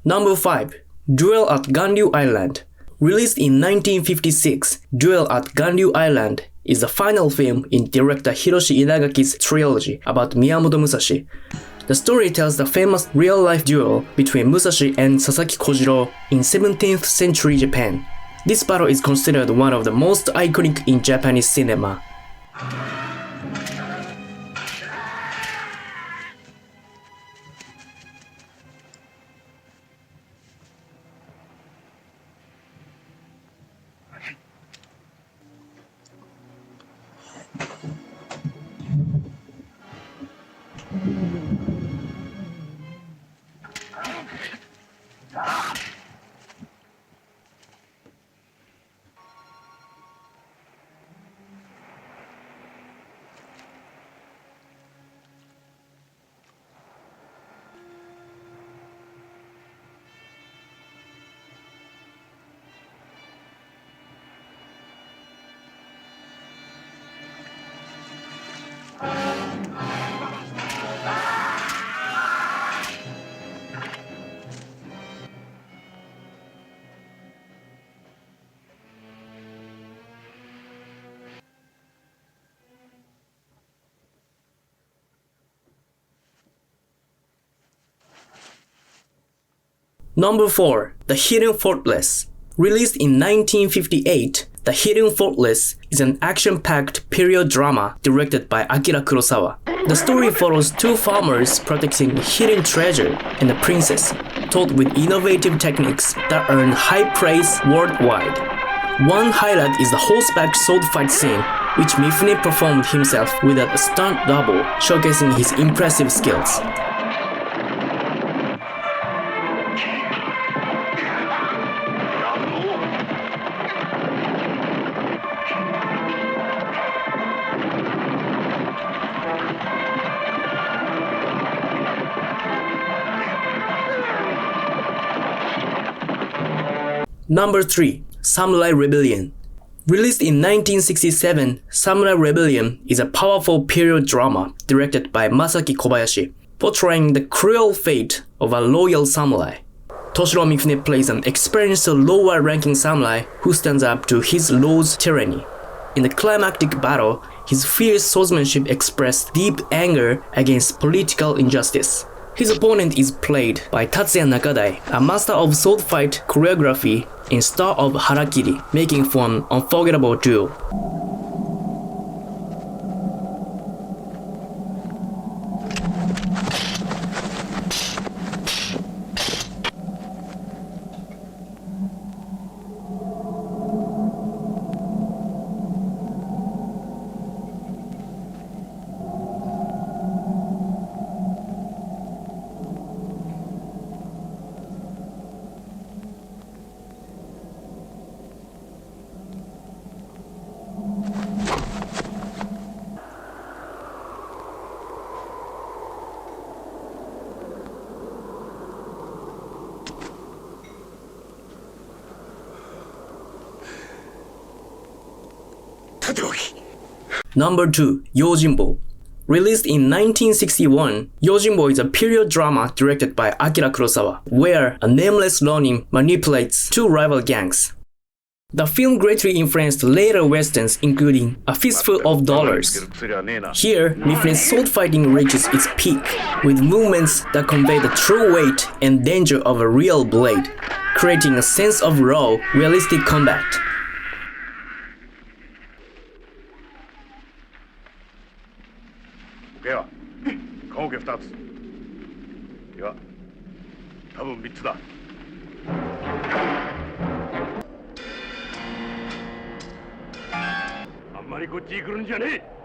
A: Number 5. Duel at Ganryu Island. Released in 1956, Duel at Ganryu Island is the final film in director Hiroshi Inagaki's trilogy about Miyamoto Musashi. The story tells the famous real-life duel between Musashi and Sasaki Kojiro in 17th century Japan. This battle is considered one of the most iconic in Japanese cinema. Number 4. The Hidden Fortress. Released in 1958, The Hidden Fortress is an action-packed period drama directed by Akira Kurosawa. The story follows two farmers protecting hidden treasure and a princess, told with innovative techniques that earn high praise worldwide. One highlight is the horseback sword fight scene, which Mifune performed himself with a stunt double, showcasing his impressive skills. Number 3. Samurai Rebellion. Released in 1967, Samurai Rebellion is a powerful period drama directed by Masaki Kobayashi, portraying the cruel fate of a loyal samurai. Toshiro Mifune plays an experienced lower-ranking samurai who stands up to his lord's tyranny. In the climactic battle, his fierce swordsmanship expressed deep anger against political injustice. His opponent is played by Tatsuya Nakadai, a master of sword fight choreography in style of harakiri, making for an unforgettable duel. Number 2. Yojimbo. Released in 1961, Yojimbo is a period drama directed by Akira Kurosawa, where a nameless Ronin manipulates two rival gangs. The film greatly influenced later westerns including A Fistful of Dollars. Here, Mifune's sword fighting reaches its peak, with movements that convey the true weight and danger of a real blade, creating a sense of raw, realistic combat.
D: Okay. 棺桶2つ。いや、多分3つだ。あんまりこっちに来るんじゃねえ。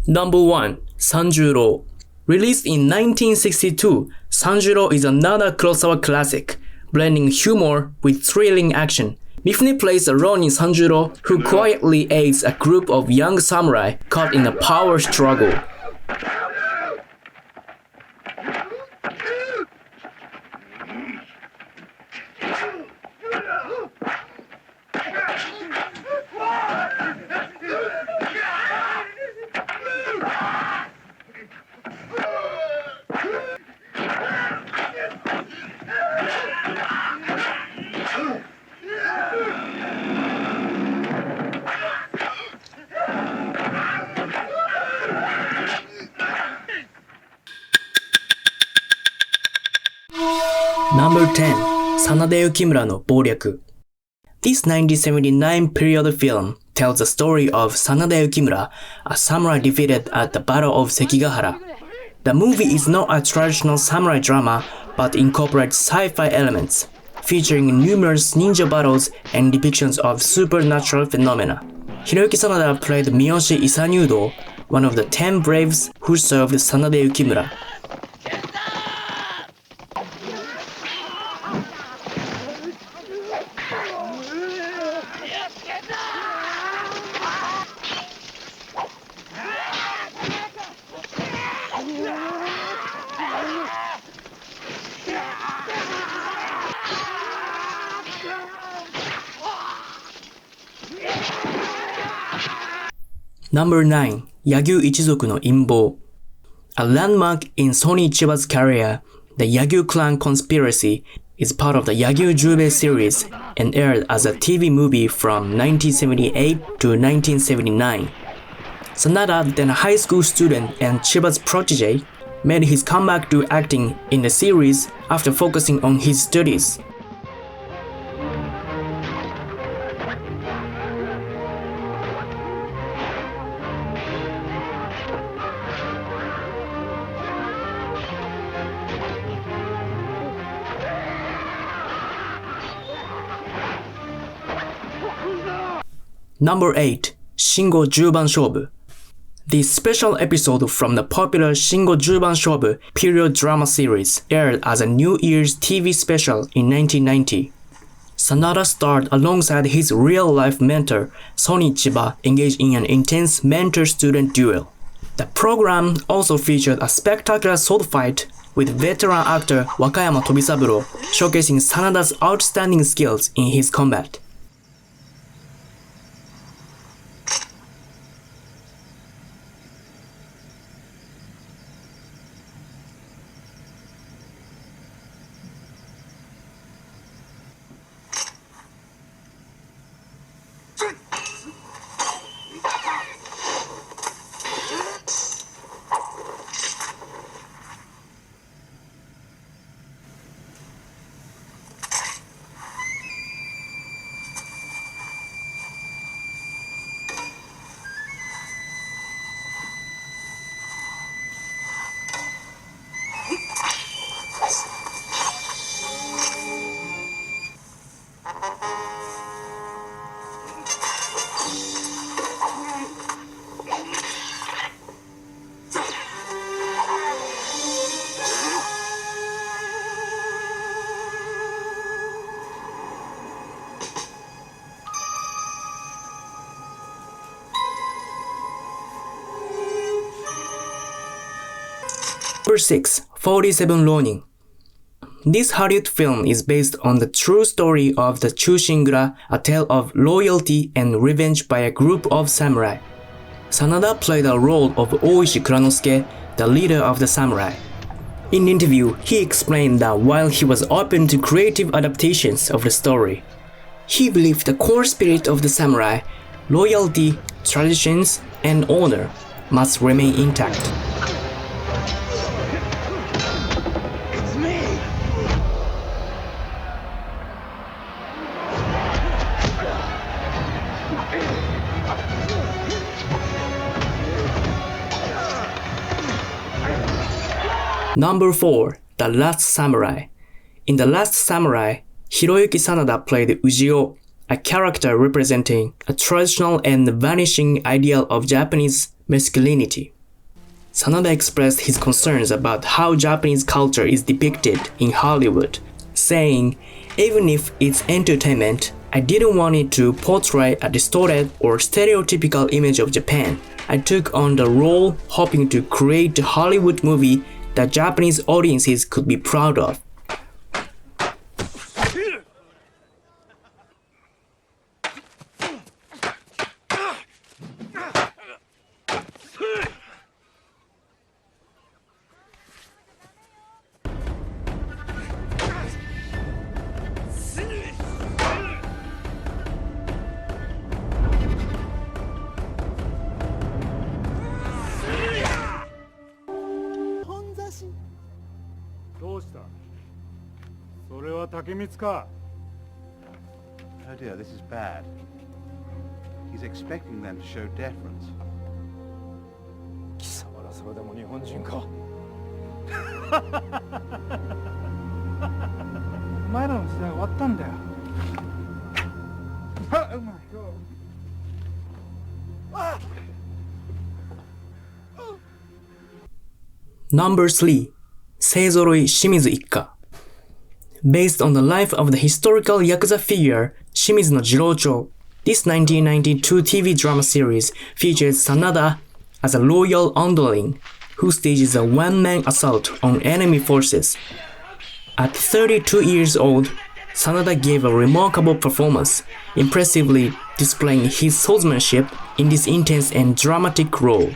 A: Number 1. Sanjuro. Released in 1962, Sanjuro is another Kurosawa classic, blending humor with thrilling action. Mifune plays a Ronin Sanjuro who quietly aids a group of young samurai caught in a power struggle. Number 10. Sanada Yukimura no Bouryaku. This 1979 period film tells the story of Sanada Yukimura, a samurai defeated at the Battle of Sekigahara. The movie is not a traditional samurai drama but incorporates sci-fi elements, featuring numerous ninja battles and depictions of supernatural phenomena. Hiroyuki Sanada played Miyoshi Isanyudo, one of the 10 braves who served Sanada Yukimura. Number 9. Yagyu Ichizoku no Inbou. A landmark in Sonny Chiba's career, the Yagyu clan conspiracy is part of the Yagyu Jubei series and aired as a TV movie from 1978 to 1979. Sanada, then a high school student and Chiba's protege, made his comeback to acting in the series after focusing on his studies. Number 8. Shingo Juban Shobu. This special episode from the popular Shingo Juban Shobu period drama series aired as a New Year's TV special in 1990. Sanada starred alongside his real-life mentor, Sonny Chiba, engaged in an intense mentor-student duel. The program also featured a spectacular sword fight with veteran actor Wakayama Tomisaburo, showcasing Sanada's outstanding skills in his combat. Number 6. 47 Ronin. This Hollywood film is based on the true story of the Chushingura, a tale of loyalty and revenge by a group of samurai. Sanada played the role of Oishi Kuranosuke, the leader of the samurai. In an interview, he explained that while he was open to creative adaptations of the story, he believed the core spirit of the samurai, loyalty, traditions, and honor, must remain intact. Number 4. The Last Samurai. In The Last Samurai, Hiroyuki Sanada played Ujio, a character representing a traditional and vanishing ideal of Japanese masculinity. Sanada expressed his concerns about how Japanese culture is depicted in Hollywood, saying, "Even if it's entertainment, I didn't want it to portray a distorted or stereotypical image of Japan. I took on the role hoping to create a Hollywood movie that Japanese audiences could be proud of."
G: Oh dear, this is bad. He's expecting them to show deference.
A: Number 3. Seizoroi Shimizu Ikka. Based on the life of the historical Yakuza figure Shimizu no Jirocho, this 1992 TV drama series features Sanada as a loyal underling who stages a one-man assault on enemy forces. At 32 years old, Sanada gave a remarkable performance, impressively displaying his swordsmanship in this intense and dramatic role.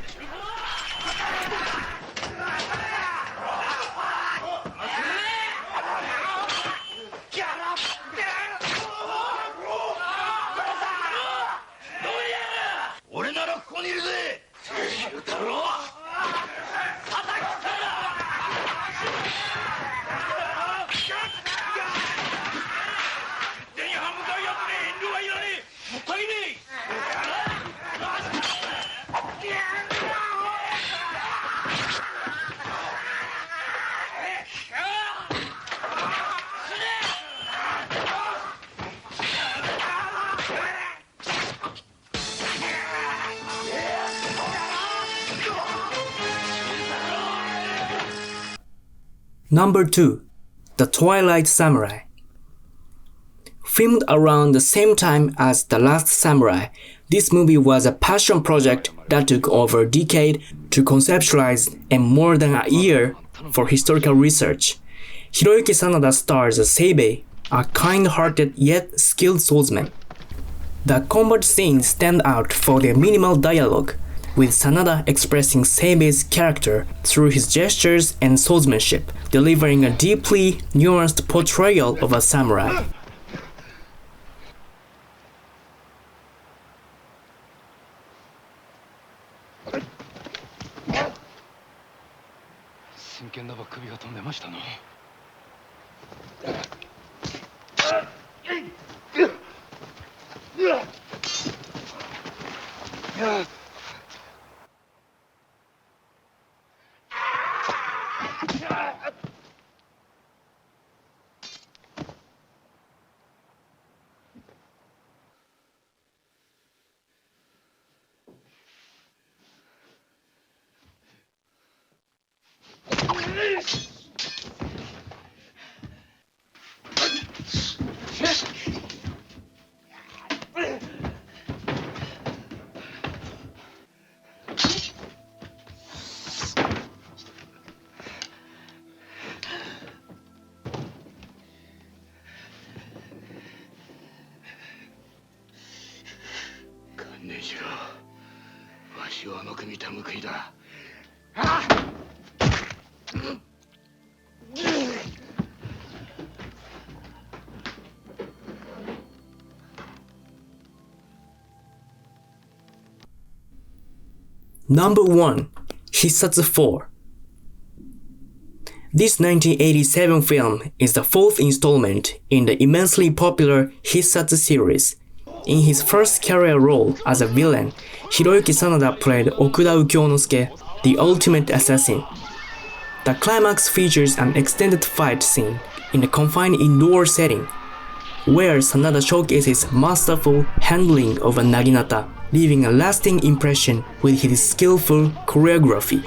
A: Number 2. The Twilight Samurai. Filmed around the same time as The Last Samurai, this movie was a passion project that took over a decade to conceptualize and more than a year for historical research. Hiroyuki Sanada stars as Seibei, a kind-hearted yet skilled swordsman. The combat scenes stand out for their minimal dialogue, with Sanada expressing Seibei's character through his gestures and swordsmanship, delivering a deeply nuanced portrayal of a samurai. Number 1. Hissatsu 4. This 1987 film is the fourth installment in the immensely popular Hissatsu series. In his first career role as a villain, Hiroyuki Sanada played Okuda Ukyonosuke, the ultimate assassin. The climax features an extended fight scene in a confined indoor setting, where Sanada showcases masterful handling of a naginata, leaving a lasting impression with his skillful choreography.